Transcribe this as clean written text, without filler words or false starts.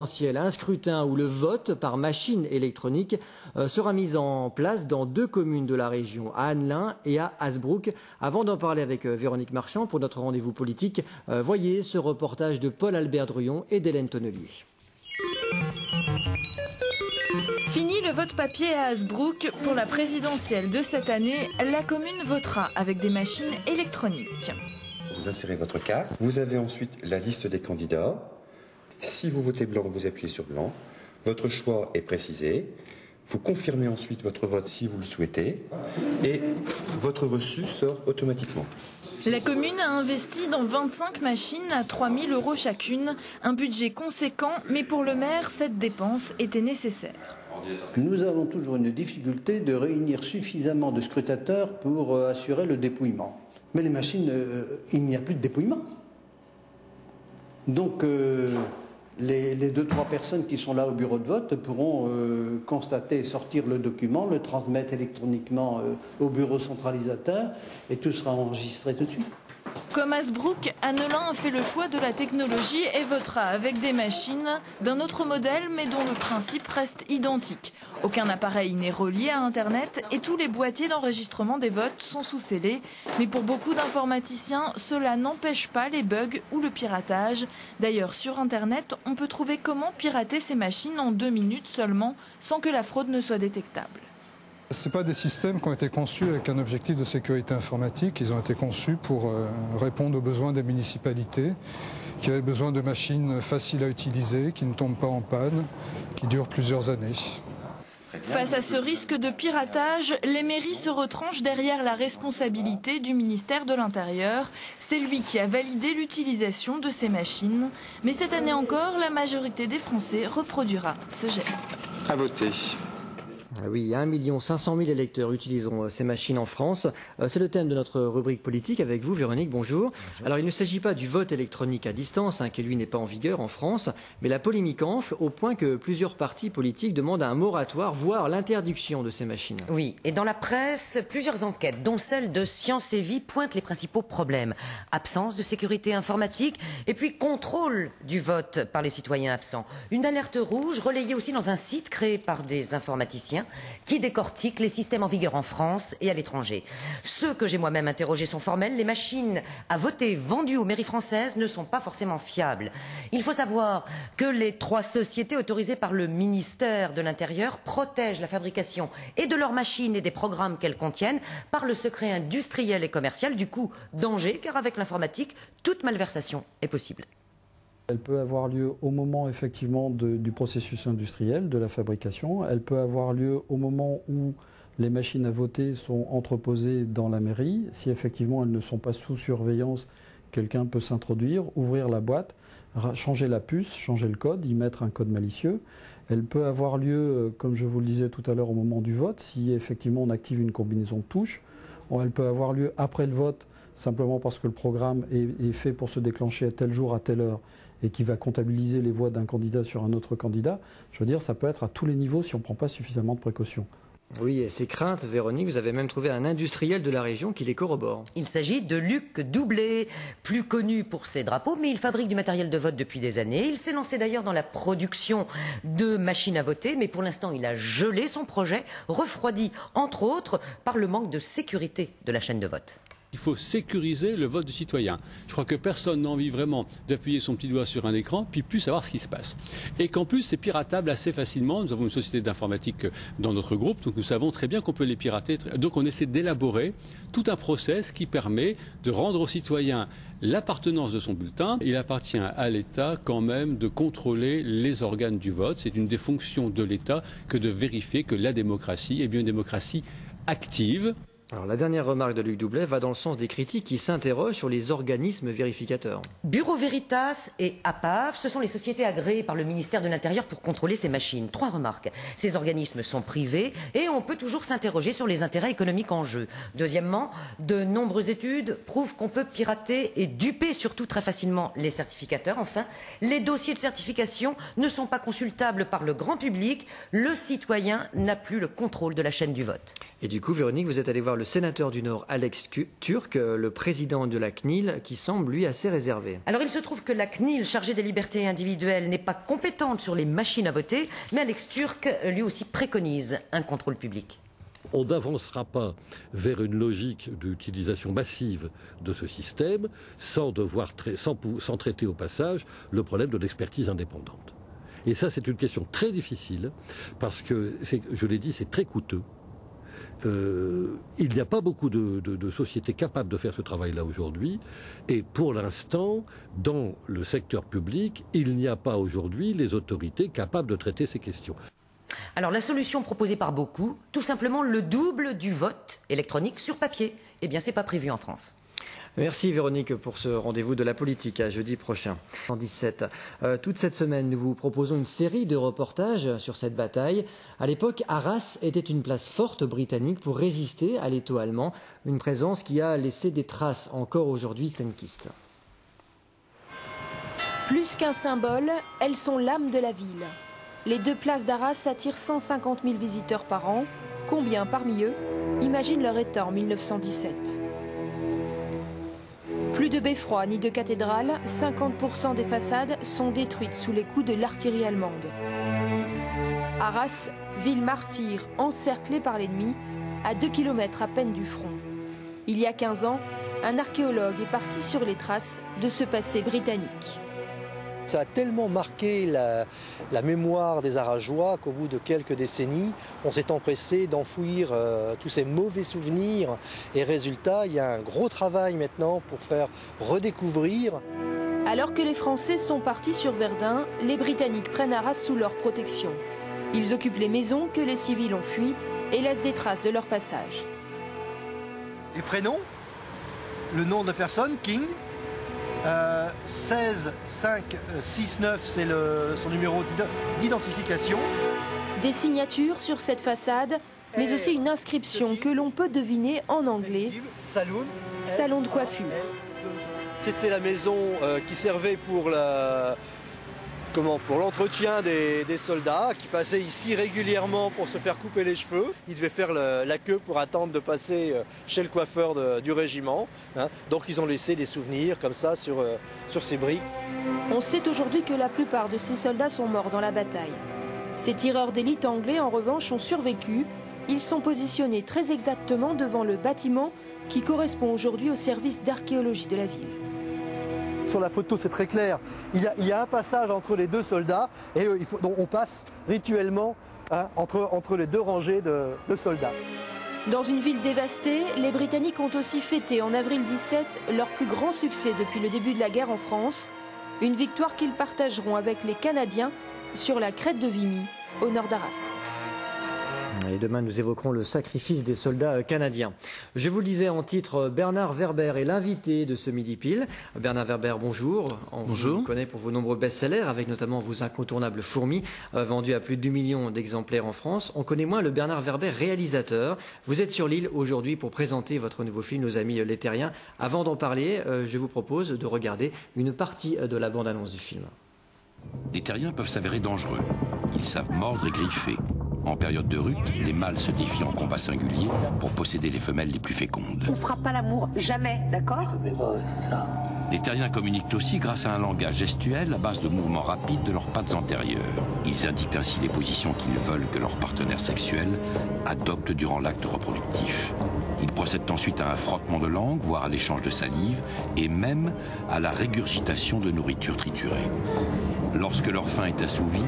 Un scrutin où le vote par machine électronique sera mis en place dans 2 communes de la région, à Annelin et à Hazebrouck. Avant d'en parler avec Véronique Marchand pour notre rendez-vous politique, voyez ce reportage de Paul-Albert Druyon et d'Hélène Tonnelier. Fini le vote papier à Hazebrouck. Pour la présidentielle de cette année, la commune votera avec des machines électroniques. Vous insérez votre carte. Vous avez ensuite la liste des candidats. Si vous votez blanc, vous appuyez sur blanc. Votre choix est précisé. Vous confirmez ensuite votre vote si vous le souhaitez. Et votre reçu sort automatiquement. La commune a investi dans 25 machines à 3 000 € chacune. Un budget conséquent, mais pour le maire, cette dépense était nécessaire. Nous avons toujours une difficulté de réunir suffisamment de scrutateurs pour assurer le dépouillement. Mais les machines, il n'y a plus de dépouillement. Donc les 2-3 personnes qui sont là au bureau de vote pourront constater, sortir le document, le transmettre électroniquement au bureau centralisateur et tout sera enregistré tout de suite. Comme Hazebrouck, Annelin a fait le choix de la technologie et votera avec des machines d'un autre modèle mais dont le principe reste identique. Aucun appareil n'est relié à Internet et tous les boîtiers d'enregistrement des votes sont sous scellés. Mais pour beaucoup d'informaticiens, cela n'empêche pas les bugs ou le piratage. D'ailleurs, sur Internet, on peut trouver comment pirater ces machines en 2 minutes seulement sans que la fraude ne soit détectable. Ce ne sont pas des systèmes qui ont été conçus avec un objectif de sécurité informatique. Ils ont été conçus pour répondre aux besoins des municipalités qui avaient besoin de machines faciles à utiliser, qui ne tombent pas en panne, qui durent plusieurs années. Face à ce risque de piratage, les mairies se retranchent derrière la responsabilité du ministère de l'Intérieur. C'est lui qui a validé l'utilisation de ces machines. Mais cette année encore, la majorité des Français reproduira ce geste. À voter. Oui, 1 500 000 électeurs utiliseront ces machines en France. C'est le thème de notre rubrique politique avec vous, Véronique, bonjour. Alors il ne s'agit pas du vote électronique à distance, qui lui n'est pas en vigueur en France, mais la polémique enfle au point que plusieurs partis politiques demandent un moratoire, voire l'interdiction de ces machines. Oui, et dans la presse, plusieurs enquêtes, dont celle de Science et Vie, pointent les principaux problèmes. Absence de sécurité informatique et puis contrôle du vote par les citoyens absents. Une alerte rouge relayée aussi dans un site créé par des informaticiens qui décortique les systèmes en vigueur en France et à l'étranger. Ceux que j'ai moi-même interrogés sont formels. Les machines à voter vendues aux mairies françaises ne sont pas forcément fiables. Il faut savoir que les 3 sociétés autorisées par le ministère de l'Intérieur protègent la fabrication et de leurs machines et des programmes qu'elles contiennent par le secret industriel et commercial. Du coup, danger, car avec l'informatique, toute malversation est possible. Elle peut avoir lieu au moment effectivement du processus industriel, de la fabrication. Elle peut avoir lieu au moment où les machines à voter sont entreposées dans la mairie. Si effectivement elles ne sont pas sous surveillance, quelqu'un peut s'introduire, ouvrir la boîte, changer la puce, changer le code, y mettre un code malicieux. Elle peut avoir lieu, comme je vous le disais tout à l'heure, au moment du vote, si effectivement on active une combinaison de touches. Elle peut avoir lieu après le vote, simplement parce que le programme est fait pour se déclencher à tel jour, à telle heure, et qui va comptabiliser les voix d'un candidat sur un autre candidat. Je veux dire, ça peut être à tous les niveaux si on ne prend pas suffisamment de précautions. Oui, et ces craintes, Véronique, vous avez même trouvé un industriel de la région qui les corrobore. Il s'agit de Luc Doublé, plus connu pour ses drapeaux, mais il fabrique du matériel de vote depuis des années. Il s'est lancé d'ailleurs dans la production de machines à voter, mais pour l'instant, il a gelé son projet, refroidi, entre autres, par le manque de sécurité de la chaîne de vote. Il faut sécuriser le vote du citoyen. Je crois que personne n'a envie vraiment d'appuyer son petit doigt sur un écran puis plus savoir ce qui se passe. Et qu'en plus, c'est piratable assez facilement. Nous avons une société d'informatique dans notre groupe, donc nous savons très bien qu'on peut les pirater. Donc on essaie d'élaborer tout un process qui permet de rendre au citoyen l'appartenance de son bulletin. Il appartient à l'État quand même de contrôler les organes du vote. C'est une des fonctions de l'État que de vérifier que la démocratie est bien une démocratie active. Alors, la dernière remarque de Luc Doublet va dans le sens des critiques qui s'interrogent sur les organismes vérificateurs. Bureau Veritas et APAV, ce sont les sociétés agréées par le ministère de l'Intérieur pour contrôler ces machines. 3 remarques. Ces organismes sont privés et on peut toujours s'interroger sur les intérêts économiques en jeu. Deuxièmement, de nombreuses études prouvent qu'on peut pirater et duper surtout très facilement les certificateurs. Enfin, les dossiers de certification ne sont pas consultables par le grand public. Le citoyen n'a plus le contrôle de la chaîne du vote. Et du coup, Véronique, vous êtes allée voir le sénateur du Nord Alex Türk, le président de la CNIL, qui semble lui assez réservé. Alors il se trouve que la CNIL, chargée des libertés individuelles, n'est pas compétente sur les machines à voter, mais Alex Türk lui aussi préconise un contrôle public. On n'avancera pas vers une logique d'utilisation massive de ce système sans traiter au passage le problème de l'expertise indépendante. Et ça, c'est une question très difficile parce que, je l'ai dit, c'est très coûteux. Il n'y a pas beaucoup de sociétés capables de faire ce travail-là aujourd'hui. Et pour l'instant, dans le secteur public, il n'y a pas aujourd'hui les autorités capables de traiter ces questions. Alors la solution proposée par beaucoup, tout simplement le double du vote électronique sur papier. Eh bien, c'est pas prévu en France. Merci Véronique pour ce rendez-vous de la politique à jeudi prochain. 117. Toute cette semaine, nous vous proposons une série de reportages sur cette bataille. À l'époque, Arras était une place forte britannique pour résister à l'étau allemand, une présence qui a laissé des traces encore aujourd'hui tzenkistes. Plus qu'un symbole, elles sont l'âme de la ville. Les deux places d'Arras attirent 150 000 visiteurs par an. Combien parmi eux imaginent leur état en 1917 ? Plus de beffroi ni de cathédrale, 50% des façades sont détruites sous les coups de l'artillerie allemande. Arras, ville martyre encerclée par l'ennemi, à 2 km à peine du front. Il y a 15 ans, un archéologue est parti sur les traces de ce passé britannique. Ça a tellement marqué la mémoire des Arageois qu'au bout de quelques décennies, on s'est empressé d'enfouir tous ces mauvais souvenirs. Et résultat, il y a un gros travail maintenant pour faire redécouvrir. Alors que les Français sont partis sur Verdun, les Britanniques prennent Arras sous leur protection. Ils occupent les maisons que les civils ont fuies et laissent des traces de leur passage. Les prénoms, le nom de la personne, King. 16 5 6 9, c'est son numéro d'identification. Des signatures sur cette façade, mais aussi une inscription que l'on peut deviner en anglais. Salon de coiffure. C'était la maison qui servait pour l'entretien des soldats qui passaient ici régulièrement pour se faire couper les cheveux. Ils devaient faire la queue pour attendre de passer chez le coiffeur du régiment. Donc ils ont laissé des souvenirs comme ça sur ces briques. On sait aujourd'hui que la plupart de ces soldats sont morts dans la bataille. Ces tireurs d'élite anglais, en revanche, ont survécu. Ils sont positionnés très exactement devant le bâtiment qui correspond aujourd'hui au service d'archéologie de la ville. Sur la photo, c'est très clair. Il y a un passage entre les deux soldats et on passe rituellement entre les deux rangées de soldats. Dans une ville dévastée, les Britanniques ont aussi fêté en avril 17 leur plus grand succès depuis le début de la guerre en France. Une victoire qu'ils partageront avec les Canadiens sur la crête de Vimy, au nord d'Arras. Et demain, nous évoquerons le sacrifice des soldats canadiens. Je vous le disais en titre, Bernard Werber est l'invité de ce Midi Pile. Bernard Werber, bonjour. Bonjour. On vous connaît pour vos nombreux best-sellers, avec notamment vos incontournables Fourmis, vendus à plus de 2 millions d'exemplaires en France. On connaît moins le Bernard Werber réalisateur. Vous êtes sur l'île aujourd'hui pour présenter votre nouveau film, Nos amis les terriens. Avant d'en parler, je vous propose de regarder une partie de la bande-annonce du film. Les terriens peuvent s'avérer dangereux. Ils savent mordre et griffer. En période de rut, les mâles se défient en combat singulier pour posséder les femelles les plus fécondes. On ne fera pas l'amour, jamais, d'accord ? Les terriens communiquent aussi grâce à un langage gestuel à base de mouvements rapides de leurs pattes antérieures. Ils indiquent ainsi les positions qu'ils veulent que leur partenaire sexuel adopte durant l'acte reproductif. Ils procèdent ensuite à un frottement de langue, voire à l'échange de salive, et même à la régurgitation de nourriture triturée. Lorsque leur faim est assouvie,